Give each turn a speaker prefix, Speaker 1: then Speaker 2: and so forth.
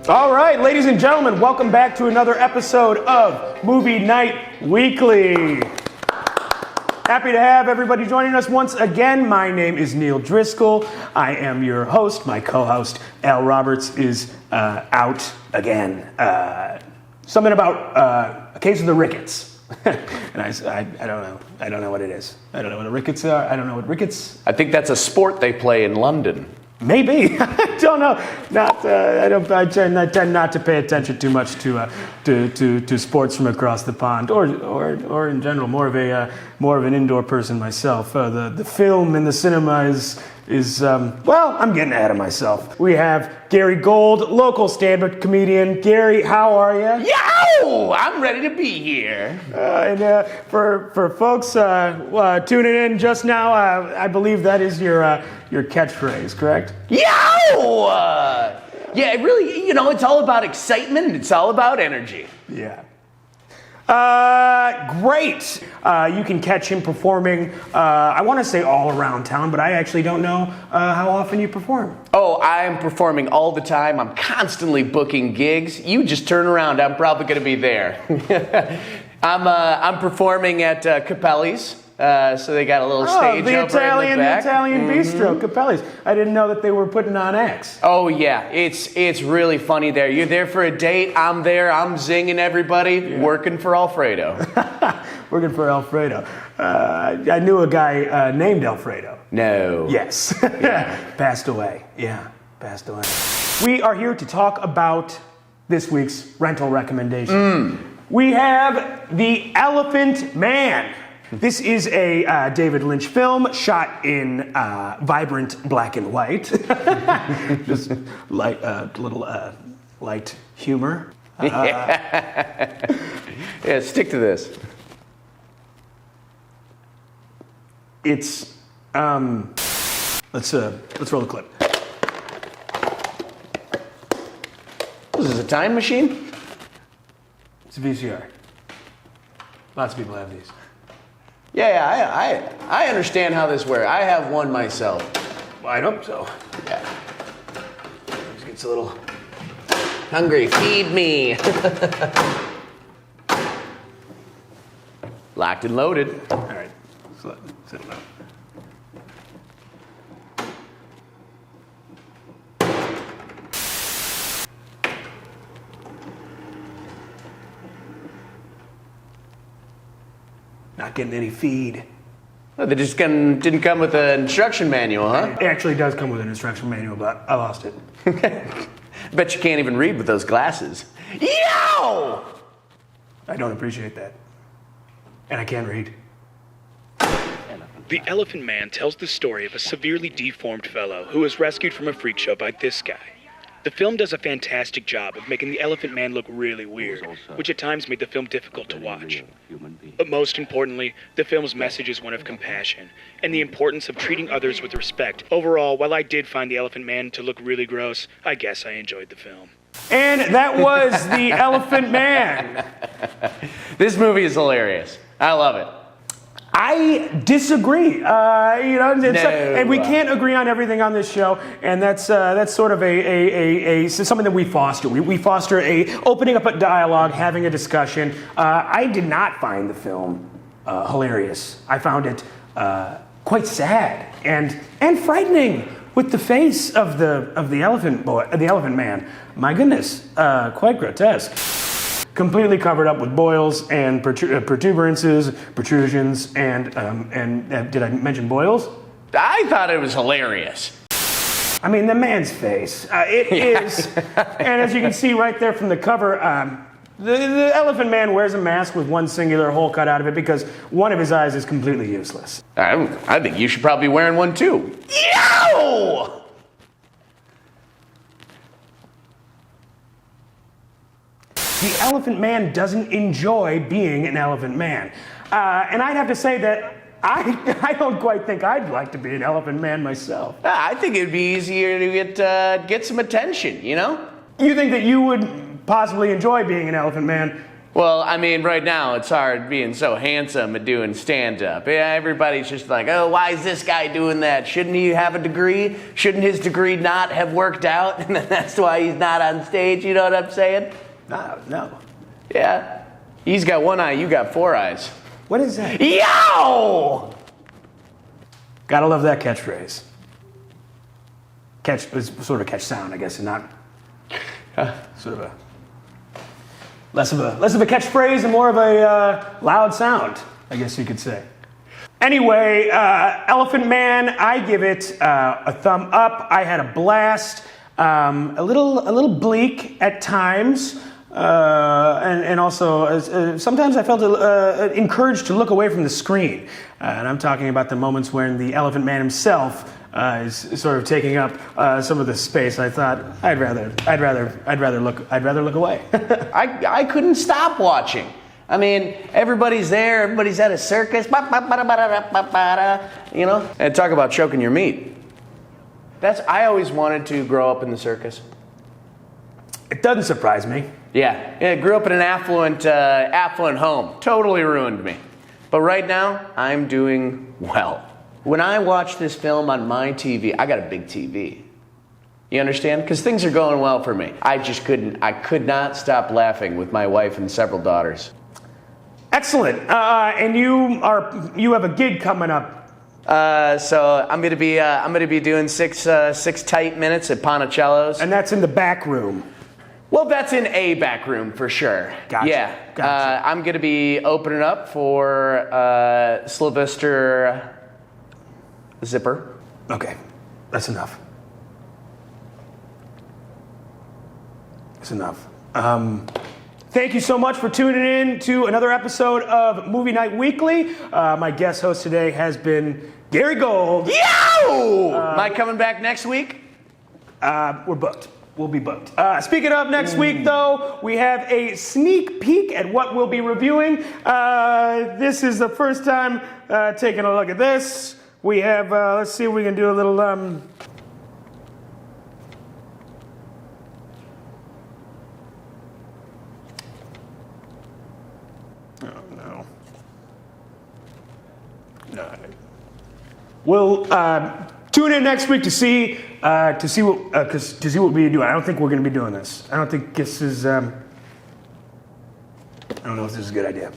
Speaker 1: All right, ladies and gentlemen, welcome back to another episode of Movie Night Weekly. Happy to have everybody joining us once again. My name is Neil Driscoll. I am your host. My co-host, Al Roberts, is out again. Something about a case of the rickets. And I don't know. I don't know what it is. I don't know what the rickets are. I don't know what rickets.
Speaker 2: I think that's a sport they play in London.
Speaker 1: Maybe. I don't know. I tend not to pay attention too much to sports from across the pond, or in general, more of an indoor person myself. The film and the cinema is I'm getting ahead of myself. We have Gary Gold, local stand-up comedian. Gary, how are you?
Speaker 2: Yow! I'm ready to be here.
Speaker 1: And for folks tuning in just now, I believe that is your catchphrase, correct?
Speaker 2: Yow! Yeah, it really, it's all about excitement and it's all about energy.
Speaker 1: Yeah. Great. You can catch him performing, I want to say all around town, but I actually don't know how often you perform.
Speaker 2: Oh, I'm performing all the time. I'm constantly booking gigs. You just turn around. I'm probably going to be there. I'm performing at Capelli's. So they got a little stage over in the back.
Speaker 1: The Italian bistro, Capelli's. I didn't know that they were putting on acts.
Speaker 2: Oh yeah, it's really funny there. You're there for a date. I'm there. I'm zinging everybody. Working for Alfredo.
Speaker 1: Working for Alfredo. I knew a guy named Alfredo.
Speaker 2: No.
Speaker 1: Yes. Passed away. Yeah, passed away. We are here to talk about this week's rental recommendation. We have The Elephant Man. This is a David Lynch film shot in vibrant black and white. Just little light humor.
Speaker 2: Yeah, stick to this.
Speaker 1: It's let's roll the clip.
Speaker 2: This is a time machine?
Speaker 1: It's a VCR. Lots of people have these.
Speaker 2: Yeah, I understand how this works. I have one myself.
Speaker 1: Well, I hope so.
Speaker 2: Yeah. Just gets a little hungry. Feed me. Locked and loaded.
Speaker 1: All right. Set it up. Not getting any feed.
Speaker 2: Oh, they just didn't come with an instruction manual, huh?
Speaker 1: It actually does come with an instruction manual, but I lost it.
Speaker 2: Bet you can't even read with those glasses. Yow!
Speaker 1: I don't appreciate that. And I can't read.
Speaker 3: The Elephant Man tells the story of a severely deformed fellow who was rescued from a freak show by this guy. The film does a fantastic job of making the Elephant Man look really weird, which at times made the film difficult to watch. But most importantly, the film's message is one of compassion, and the importance of treating others with respect. Overall, while I did find the Elephant Man to look really gross, I guess I enjoyed the film.
Speaker 1: And that was The Elephant Man.
Speaker 2: This movie is hilarious. I love it.
Speaker 1: I disagree. And we can't agree on everything on this show, and that's sort of something that we foster. We foster opening up a dialogue, having a discussion. I did not find the film hilarious. I found it quite sad and frightening. With the face of the elephant man. My goodness, quite grotesque. Completely covered up with boils and protrusions, and did I mention boils?
Speaker 2: I thought it was hilarious.
Speaker 1: I mean, the man's face. It is, and as you can see right there from the cover, the Elephant Man wears a mask with one singular hole cut out of it because one of his eyes is completely useless.
Speaker 2: I think you should probably be wearing one too. Yow!
Speaker 1: The Elephant Man doesn't enjoy being an Elephant Man. And I'd have to say that I don't quite think I'd like to be an Elephant Man myself.
Speaker 2: I think it'd be easier to get some attention, you know?
Speaker 1: You think that you would possibly enjoy being an Elephant Man?
Speaker 2: Well, I mean, right now it's hard being so handsome and doing stand-up. Yeah, everybody's just like, oh, why is this guy doing that? Shouldn't he have a degree? Shouldn't his degree not have worked out? And that's why he's not on stage, you know what I'm saying?
Speaker 1: No.
Speaker 2: Yeah. He's got one eye, you got 4 eyes.
Speaker 1: What is that?
Speaker 2: Yo!
Speaker 1: Gotta love that catchphrase. Catch is sort of a catch sound, I guess, and not sort of a less of a catchphrase and more of a loud sound, I guess you could say. Anyway, Elephant Man, I give it a thumb up. I had a blast. A little bleak at times. And also, sometimes I felt encouraged to look away from the screen. And I'm talking about the moments when the Elephant Man himself is sort of taking up some of the space. I thought I'd rather look away.
Speaker 2: I couldn't stop watching. I mean, everybody's there. Everybody's at a circus. You know, and talk about choking your meat. I always wanted to grow up in the circus.
Speaker 1: It doesn't surprise me.
Speaker 2: Yeah, grew up in an affluent home. Totally ruined me. But right now, I'm doing well. When I watch this film on my TV, I got a big TV. You understand? Because things are going well for me. I could not stop laughing with my wife and several daughters.
Speaker 1: Excellent. And you have a gig coming up.
Speaker 2: So I'm gonna be doing six tight minutes at Ponticello's.
Speaker 1: And that's in the back room.
Speaker 2: Well, that's in a back room for sure.
Speaker 1: Gotcha.
Speaker 2: Yeah.
Speaker 1: Gotcha.
Speaker 2: I'm going to be opening up for Sylvester Zipper.
Speaker 1: Okay. That's enough. That's enough. Thank you so much for tuning in to another episode of Movie Night Weekly. My guest host today has been Gary Gold.
Speaker 2: Yo! Am I coming back next week?
Speaker 1: We're booked. We'll be booked. Speaking of next week, though, we have a sneak peek at what we'll be reviewing. This is the first time taking a look at this. We have, let's see if we can do a little, oh, no. No. We'll tune in next week to see what we do. I don't think we're going to be doing this. I don't think this is. I don't know if this is a good idea.